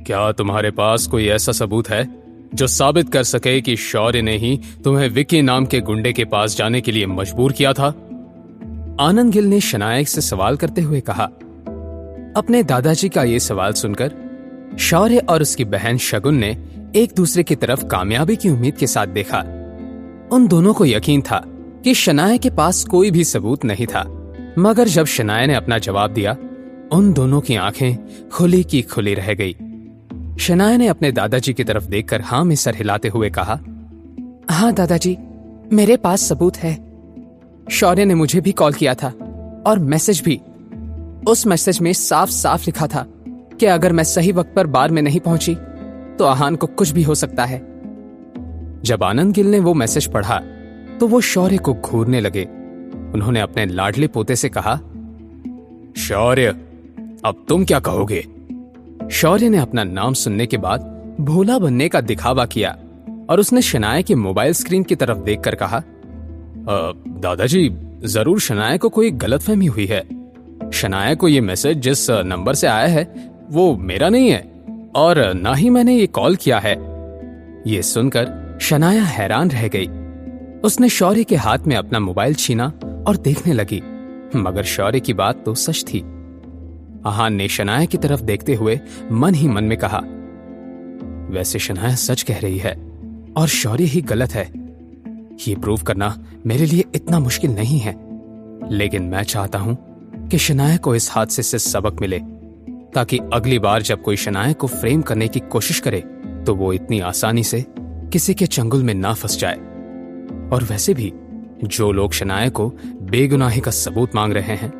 क्या तुम्हारे पास कोई ऐसा सबूत है जो साबित कर सके कि शौर्य ने ही तुम्हें विकी नाम के गुंडे के पास जाने के लिए मजबूर किया था? आनंद गिल ने शनाया से सवाल करते हुए कहा। अपने दादाजी का यह सवाल सुनकर शौर्य और उसकी बहन शगुन ने एक दूसरे की तरफ कामयाबी की उम्मीद के साथ देखा। उन दोनों को यकीन था कि शनाया के पास कोई भी सबूत नहीं था, मगर जब शनाया ने अपना जवाब दिया, उन दोनों की आंखें खुली की खुली रह गई। शनाया ने अपने दादाजी की तरफ देखकर हाँ में सर हिलाते हुए कहा, हाँ दादाजी, मेरे पास सबूत है। शौर्य ने मुझे भी कॉल किया था और मैसेज भी। उस मैसेज में साफ साफ लिखा था कि अगर मैं सही वक्त पर बार में नहीं पहुंची तो आहान को कुछ भी हो सकता है। जब आनंद गिल ने वो मैसेज पढ़ा तो वो शौर्य को घूरने लगे। उन्होंने अपने लाडले पोते से कहा, शौर्य, अब तुम क्या कहोगे? शौर्य ने अपना नाम सुनने के बाद भोला बनने का दिखावा किया और उसने शनाया की मोबाइल स्क्रीन की तरफ देखकर कहा, दादाजी, जरूर शनाया को कोई गलतफहमी हुई है। शनाया को ये मैसेज जिस नंबर से आया है वो मेरा नहीं है और ना ही मैंने ये कॉल किया है। ये सुनकर शनाया हैरान रह गई। उसने शौर्य के हाथ में अपना मोबाइल छीना और देखने लगी, मगर शौर्य की बात तो सच थी। आहान ने शनाया की तरफ देखते हुए मन ही मन में कहा, वैसे शनाया सच कह रही है और शौर्य ही गलत है। ये प्रूव करना मेरे लिए इतना मुश्किल नहीं है, लेकिन मैं चाहता हूं कि शनाया को इस हादसे से सबक मिले, ताकि अगली बार जब कोई शनाया को फ्रेम करने की कोशिश करे तो वो इतनी आसानी से किसी के चंगुल में ना फंस जाए। और वैसे भी जो लोग शनाया को बेगुनाही का सबूत मांग रहे हैं,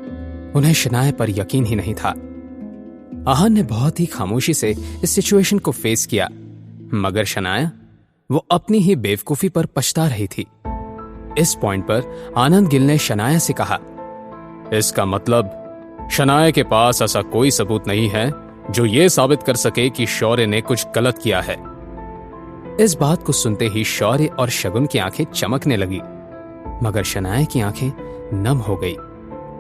उन्हें शनाया पर यकीन ही नहीं था। आहान ने बहुत ही खामोशी से इस सिचुएशन को फेस किया, मगर शनाया वो अपनी ही बेवकूफी पर पछता रही थी। इस पॉइंट पर आनंद गिल ने शनाया से कहा, इसका मतलब शनाया के पास ऐसा कोई सबूत नहीं है जो ये साबित कर सके कि शौर्य ने कुछ गलत किया है। इस बात को सुनते ही शौर्य और शगुन की आंखें चमकने लगी, मगर शनाया की आंखें नम हो गई।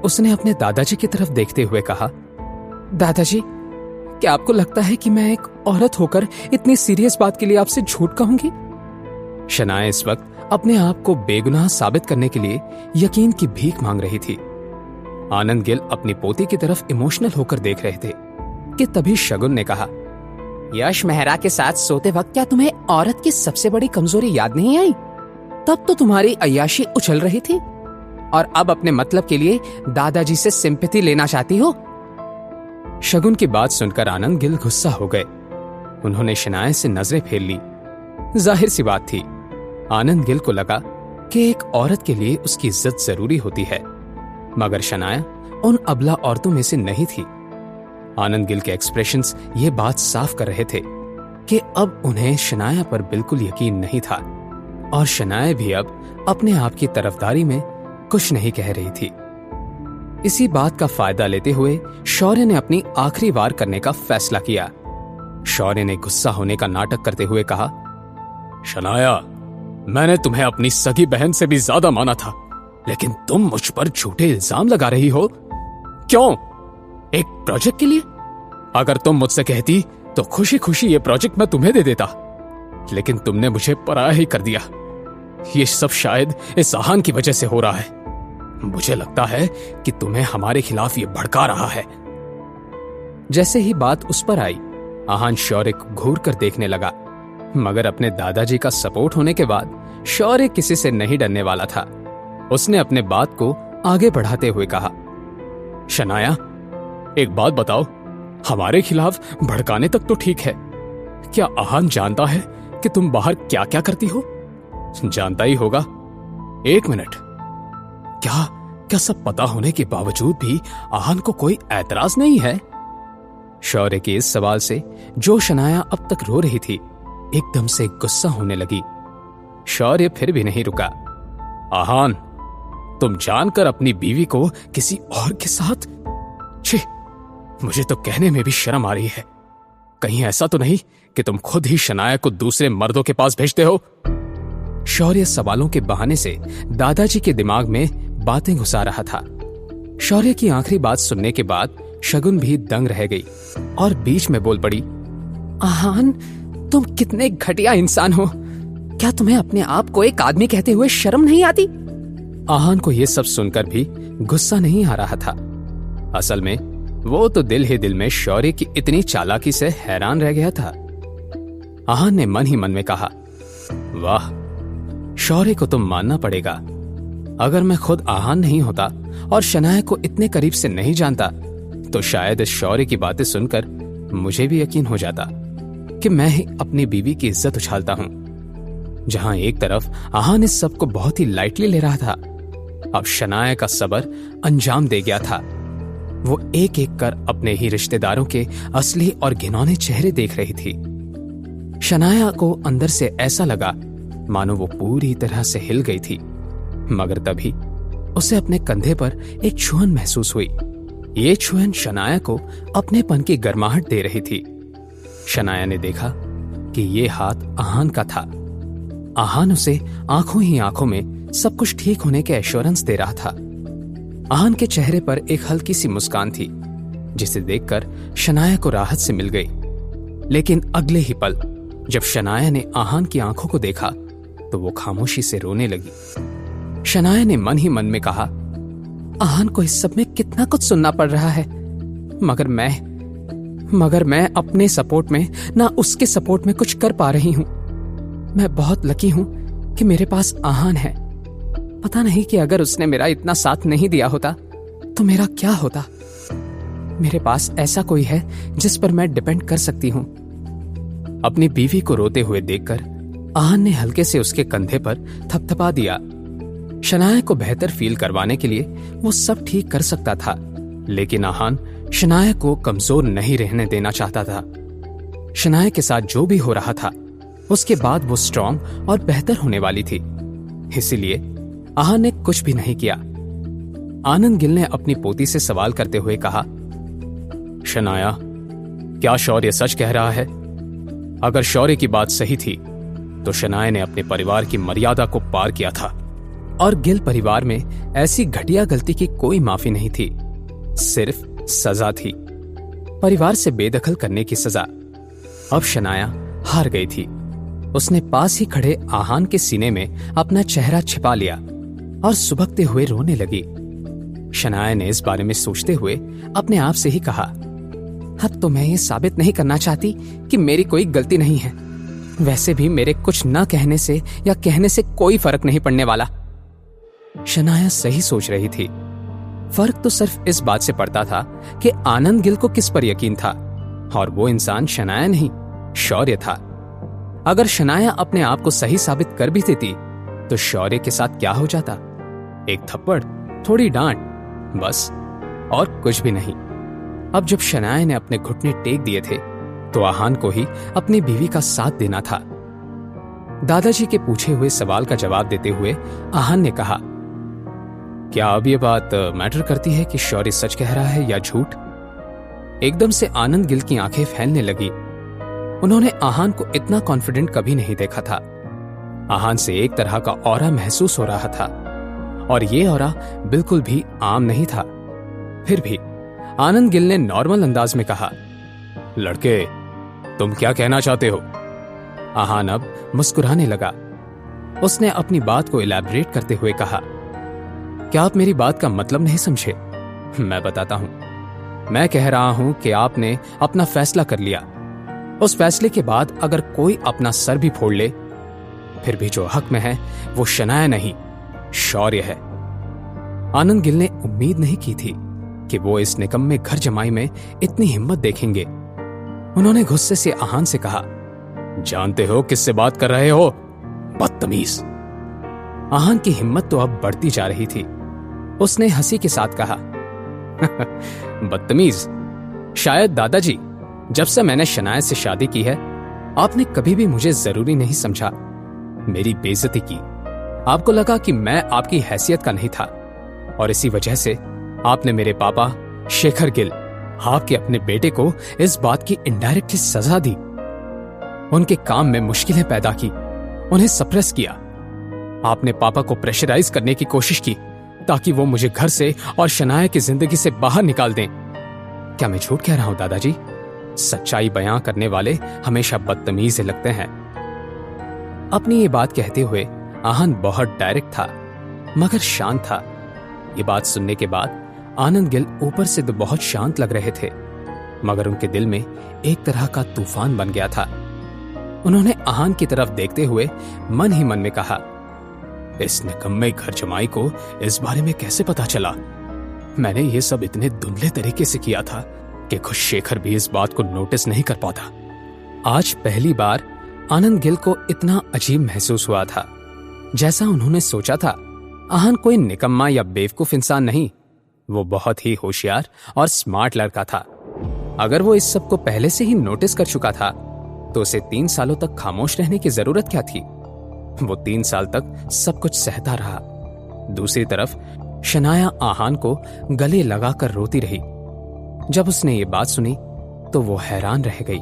उसने अपने दादाजी की तरफ देखते हुए कहा, दादाजी, क्या आपको लगता है कि मैं एक औरत होकर इतनी सीरियस बात के लिए आपसे झूठ कहूंगी? शनाया इस वक्त अपने आप को बेगुनाह साबित करने के लिए यकीन की भीख मांग रही थी। आनंद गिल अपनी पोती की तरफ इमोशनल होकर देख रहे थे कि तभी शगुन ने कहा, यश मेहरा के साथ सोते वक्त क्या तुम्हें औरत की सबसे बड़ी कमजोरी याद नहीं आई? तब तो तुम्हारी अय्याशी उछल रही थी और अब अपने मतलब के लिए दादाजी से सिंपैथी लेना चाहती हो? शगुन की बात सुनकर आनंद गिल गुस्सा हो गए। उन्होंने शनाया से नजरें फेर ली। जाहिर सी बात थी, आनंद गिल को लगा कि एक औरत के लिए उसकी इज्जत जरूरी होती है, मगर शनाया उन अबला औरतों में से नहीं थी। आनंद गिल के एक्सप्रेशंस ये बात साफ कर रहे थे कि अब उन्हें शनाया पर बिल्कुल यकीन नहीं था और शनाया भी अब अपने आप की तरफदारी में कुछ नहीं कह रही थी। इसी बात का फायदा लेते हुए शौर्य ने अपनी आखिरी वार करने का फैसला किया। शौर्य ने गुस्सा होने का नाटक करते हुए कहा, शनाया, मैंने तुम्हें अपनी सगी बहन से भी ज्यादा माना था, लेकिन तुम मुझ पर झूठे इल्जाम लगा रही हो। क्यों? एक प्रोजेक्ट के लिए? अगर तुम मुझसे कहती तो खुशी खुशी ये प्रोजेक्ट मैं तुम्हें दे देता, लेकिन तुमने मुझे पराया ही कर दिया। ये सब शायद इस आहान की वजह से हो रहा है। मुझे लगता है कि तुम्हें हमारे खिलाफ ये भड़का रहा है। जैसे ही बात उस पर आई, आहान शौर्य को घूर कर देखने लगा, मगर अपने दादाजी का सपोर्ट होने के बाद शौर्य किसी से नहीं डरने वाला था। उसने अपने बात को आगे बढ़ाते हुए कहा, शनाया, एक बात बताओ, हमारे खिलाफ भड़काने तक तो ठीक है, क्या आहान जानता है कि तुम बाहर क्या क्या करती हो? जानता ही होगा। एक मिनट, क्या सब पता होने के बावजूद भी आहान को कोई ऐतराज नहीं है? शौर्य के इस सवाल से जो शनाया अब तक रो रही थी एकदम से गुस्सा होने लगी। शौर्य फिर भी नहीं रुका। आहान, तुम जानकर अपनी बीवी को किसी और के साथ? छी, मुझे तो कहने में भी शर्म आ रही है। कहीं ऐसा तो नहीं कि तुम खुद ही शनाया को दूसरे मर्दों के पास भेजते हो? शौर्य सवालों के बहाने से दादाजी के दिमाग में बातें घुसा रहा था। शौर्य की आखिरी बात सुनने के बाद शगुन भी दंग रह गई और बीच में बोल पड़ी, आहान, तुम कितने घटिया इंसान हो। क्या तुम्हें अपने आप को एक आदमी कहते हुए शर्म नहीं आती? आहान को यह सब सुनकर भी गुस्सा नहीं आ रहा था। असल में वो तो दिल ही दिल में शौर्य की इतनी चालाकी से हैरान रह गया था। आहान ने मन ही मन में कहा, वाह, शौर्य को तो मानना पड़ेगा। अगर मैं खुद आहान नहीं होता और शनाया को इतने करीब से नहीं जानता तो शायद इस शौर्य की बातें सुनकर मुझे भी यकीन हो जाता कि मैं ही अपनी बीवी की इज्जत उछालता हूं। जहां एक तरफ आहान इस सब को बहुत ही लाइटली ले रहा था, अब शनाया का सब्र अंजाम दे गया था। वो एक एक कर अपने ही रिश्तेदारों के असली और घिनौने चेहरे देख रही थी। शनाया को अंदर से ऐसा लगा मानो वो पूरी तरह से हिल गई थी, मगर तभी उसे अपने कंधे पर एक छुअन महसूस हुई। ये छुअन शनाया को अपनेपन की गर्माहट दे रही थी। शनाया ने देखा कि ये हाथ आहान का था। आहान उसे आंखों ही आंखों में सब कुछ ठीक होने के एश्योरेंस दे रहा था। आहान के चेहरे पर एक हल्की सी मुस्कान थी जिसे देखकर शनाया को राहत से मिल गई। लेकिन अगले ही पल जब शनाया ने आहान की आंखों को देखा तो वो खामोशी से रोने लगी। शनाया ने मन ही मन में कहा, आहान को इस सब में कितना कुछ सुनना पड़ रहा है, मगर मैं अपने सपोर्ट में ना उसके सपोर्ट में कुछ कर पा रही हूं। मैं बहुत लकी हूं कि मेरे पास आहान है। पता नहीं कि अगर उसने मेरा इतना साथ नहीं दिया होता तो मेरा क्या होता। मेरे पास ऐसा कोई है जिस पर मैं डिपेंड कर सकती हूं। अपनी बीवी को रोते हुए देखकर आहान ने हल्के से उसके कंधे पर थपथपा दिया। शनाया को बेहतर फील करवाने के लिए वो सब ठीक कर सकता था, लेकिन आहान शनाया को कमजोर नहीं रहने देना चाहता था। शनाया के साथ जो भी हो रहा था उसके बाद वो स्ट्रांग और बेहतर होने वाली थी, इसीलिए आहान ने कुछ भी नहीं किया। आनंद गिल ने अपनी पोती से सवाल करते हुए कहा, शनाया, क्या शौर्य सच कह रहा है? अगर शौर्य की बात सही थी तो शनाया ने अपने परिवार की मर्यादा को पार किया था और गिल परिवार में ऐसी घटिया गलती की कोई माफी नहीं थी, सिर्फ सजा थी, परिवार से बेदखल करने की सजा। अब शनाया हार गई थी। उसने पास ही खड़े आहान के सीने में अपना चेहरा छिपा लिया और सुबकते हुए रोने लगी। शनाया ने इस बारे में सोचते हुए अपने आप से ही कहा, अब तो मैं ये साबित नहीं करना चाहती कि मेरी कोई गलती नहीं है। वैसे भी मेरे कुछ न कहने से या कहने से कोई फर्क नहीं पड़ने वाला। शनाया सही सोच रही थी। फर्क तो सिर्फ इस बात से पड़ता था कि आनंद गिल को किस पर यकीन था, और वो इंसान शनाया नहीं, शौर्य था। अगर शनाया अपने आप को सही साबित कर भी देती तो शौर्य के साथ क्या हो जाता? एक थप्पड़, थोड़ी डांट, बस, और कुछ भी नहीं। अब जब शनाया ने अपने घुटने टेक दिए थे तो आहान को ही अपनी बीवी का साथ देना था। दादाजी के पूछे हुए सवाल का जवाब देते हुए आहान ने कहा, क्या अब ये बात मैटर करती है कि शौर्य सच कह रहा है या झूठ? एकदम से आनंद गिल की आंखें फैलने लगी। उन्होंने आहान को इतना कॉन्फिडेंट कभी नहीं देखा था। आहान से एक तरह का ऑरा महसूस हो रहा था और ये ऑरा बिल्कुल भी आम नहीं था। फिर भी आनंद गिल ने नॉर्मल अंदाज में कहा, लड़के, तुम क्या कहना चाहते हो? आहान अब मुस्कुराने लगा। उसने अपनी बात को इलैबोरेट करते हुए कहा, क्या आप मेरी बात का मतलब नहीं समझे? मैं बताता हूं। मैं कह रहा हूं कि आपने अपना फैसला कर लिया। उस फैसले के बाद अगर कोई अपना सर भी फोड़ ले, फिर भी जो हक में है वो शनाया नहीं, शौर्य है। आनंद गिल ने उम्मीद नहीं की थी कि वो इस निकम्मे घर जमाई में इतनी हिम्मत देखेंगे। उन्होंने गुस्से से आहान से कहा, जानते हो किससे बात कर रहे हो? बदतमीज। आहान की हिम्मत तो अब बढ़ती जा रही थी। उसने हंसी के साथ कहा, बदतमीज? शायद दादाजी, जब से मैंने शनाया से शादी की है आपने कभी भी मुझे जरूरी नहीं समझा, मेरी बेइज्जती की। आपको लगा कि मैं आपकी हैसियत का नहीं था और इसी वजह से आपने मेरे पापा शेखर गिल, आपके अपने बेटे को इस बात की इनडायरेक्टली सजा दी। उनके काम में मुश्किलें पैदा की, उन्हें सप्रेस किया। आपने पापा को प्रेशराइज करने की कोशिश की ताकि वो मुझे घर से और शनाया की जिंदगी से बाहर निकाल दें। क्या मैं झूठ कह रहा हूं दादाजी? सच्चाई बयां करने वाले हमेशा बदतमीज लगते हैं। अपनी ये बात कहते हुए आहान बहुत डायरेक्ट था मगर शांत था। ये बात सुनने के बाद आनंद गिल ऊपर से तो बहुत शांत लग रहे थे मगर उनके दिल में एक तरह का तूफान बन गया था। उन्होंने आहान की तरफ देखते हुए मन ही मन में कहा, इस निकम्मे घर जमाई को इस बारे में कैसे पता चला? मैंने ये सब इतने धुंधले तरीके से किया था कि खुद शेखर भी इस बात को नोटिस नहीं कर पाता। आज पहली बार आनंद गिल को इतना अजीब महसूस हुआ था। जैसा उन्होंने सोचा था, आहान कोई निकम्मा या बेवकूफ इंसान नहीं, वो बहुत ही होशियार और स्मार्ट लड़का था। अगर वो इस सब को पहले से ही नोटिस कर चुका था तो उसे 3 सालों तक खामोश रहने की जरूरत क्या थी? वो 3 साल तक सब कुछ सहता रहा। दूसरी तरफ शनाया आहान को गले लगाकर रोती रही। जब उसने ये बात सुनी तो वो हैरान रह गई।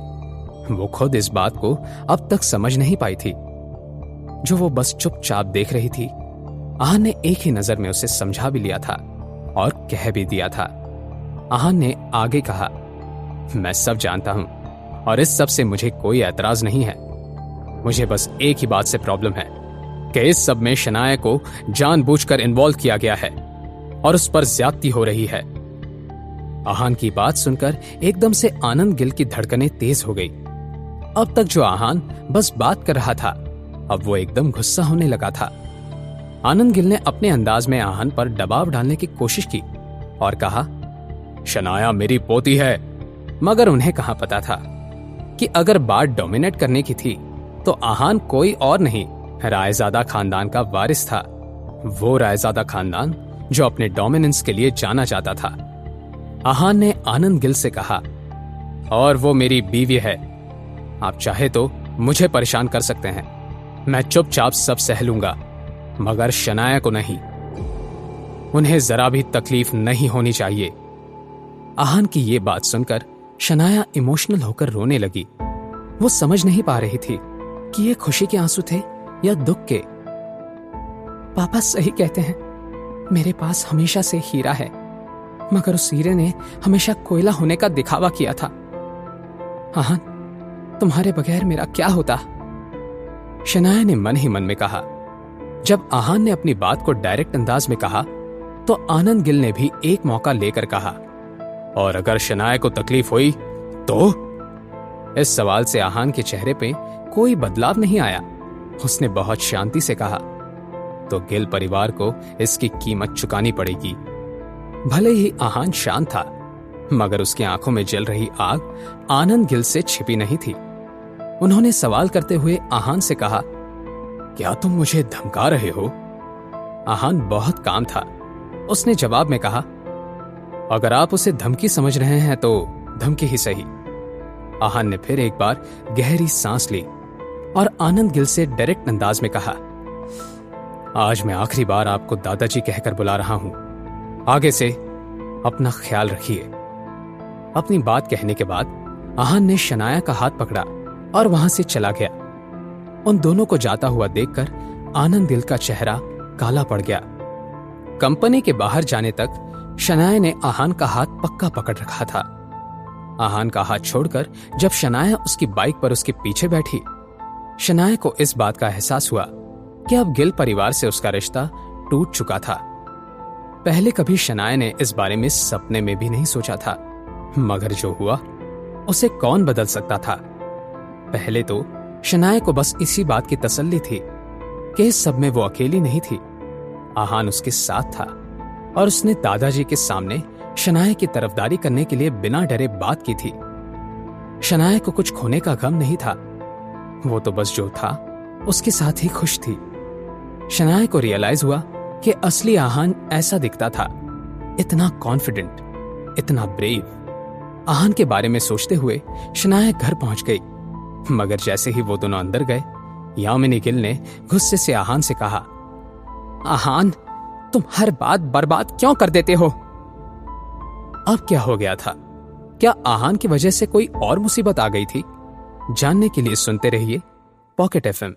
वो खुद इस बात को अब तक समझ नहीं पाई थी, जो वो बस चुपचाप देख रही थी। आहान ने एक ही नजर में उसे समझा भी लिया था और कह भी दिया था। आहान ने आगे कहा, मैं सब जानता हूं और इस सब से मुझे कोई एतराज नहीं है। मुझे बस एक ही बात से प्रॉब्लम है कि इस सब में शनाया को जानबूझकर इन्वॉल्व किया गया है और उस पर ज्यादती हो रही है। आहान की बात सुनकर एकदम से आनंद गिल की धड़कनें तेज हो गई। अब तक जो आहान बस बात कर रहा था, अब वो एकदम गुस्सा होने लगा था। आनंद गिल ने अपने अंदाज में आहान पर दबाव डालने की कोशिश की और कहा, शनाया मेरी पोती है। मगर उन्हें कहां पता था कि अगर बात डोमिनेट करने की थी तो आहान कोई और नहीं, रायजादा खानदान का वारिस था। वो रायजादा खानदान जो अपने डोमिनेंस के लिए जाना जाता था। आहान ने आनंद गिल से कहा, और वो मेरी बीवी है। आप चाहे तो मुझे परेशान कर सकते हैं, मैं चुपचाप सब सह लूंगा, मगर शनाया को नहीं। उन्हें जरा भी तकलीफ नहीं होनी चाहिए। आहान की ये बात सुनकर शनाया इमोशनल होकर रोने लगी। वो समझ नहीं पा रही थी कि ये खुशी के आंसू थे या दुख के। पापा सही कहते हैं, मेरे पास हमेशा से हीरा है, मगर उस हीरे ने हमेशा कोयला होने का दिखावा किया था। आहान, तुम्हारे बगैर मेरा क्या होता? शनाया ने मन ही मन में कहा। जब आहान ने अपनी बात को डायरेक्ट अंदाज में कहा तो आनंद गिल ने भी एक मौका लेकर कहा, और अगर शनाया को तकलीफ हुई तो? इस सवाल से आहान के चेहरे पे कोई बदलाव नहीं आया। उसने बहुत शांति से कहा, तो गिल परिवार को इसकी कीमत चुकानी पड़ेगी। भले ही आहान शांत था, मगर उसकी आंखों में जल रही आग आनंद गिल से छिपी नहीं थी। उन्होंने सवाल करते हुए आहान से कहा, क्या तुम मुझे धमका रहे हो? आहान बहुत काम था। उसने जवाब में कहा, अगर आप उसे धमकी समझ रहे हैं तो धमकी ही सही। आहान ने फिर एक बार गहरी सांस ली और आनंद गिल से डायरेक्ट अंदाज में कहा, आज मैं आखिरी बार आपको दादाजी कहकर बुला रहा हूं। आगे से अपना ख्याल रखिए। अपनी बात कहने के बाद आहान ने शनाया का हाथ पकड़ा और वहां से चला गया। उन दोनों को जाता हुआ देखकर आनंद गिल का चेहरा काला पड़ गया। कंपनी के बाहर जाने तक शनाया ने आहान का हाथ पक्का पकड़ रखा था। आहान का हाथ छोड़कर जब शनाया उसकी बाइक पर उसके पीछे बैठी, शनाया को इस बात का एहसास हुआ कि अब गिल परिवार से उसका रिश्ता टूट चुका था। पहले कभी शनाया ने इस बारे में सपने में भी नहीं सोचा था, मगर जो हुआ उसे कौन बदल सकता था। पहले तो शनाया को बस इसी बात की तसल्ली थी कि इस सब में वो अकेली नहीं थी। आहान उसके साथ था और उसने दादाजी के सामने शनाया की तरफदारी करने के लिए बिना डरे बात की थी। शनाया को कुछ खोने का गम नहीं था, वो तो बस जो था उसके साथ ही खुश थी। शनाया को रियलाइज हुआ कि असली आहान ऐसा दिखता था, इतना कॉन्फिडेंट, इतना ब्रेव। आहान के बारे में सोचते हुए शनाया घर पहुंच गई, मगर जैसे ही वो दोनों अंदर गए, यामिनी गिल ने गुस्से से आहान से कहा, आहान, तुम हर बात बर्बाद क्यों कर देते हो? अब क्या हो गया था? क्या आहान की वजह से कोई और मुसीबत आ गई थी? जानने के लिए सुनते रहिए पॉकेट FM।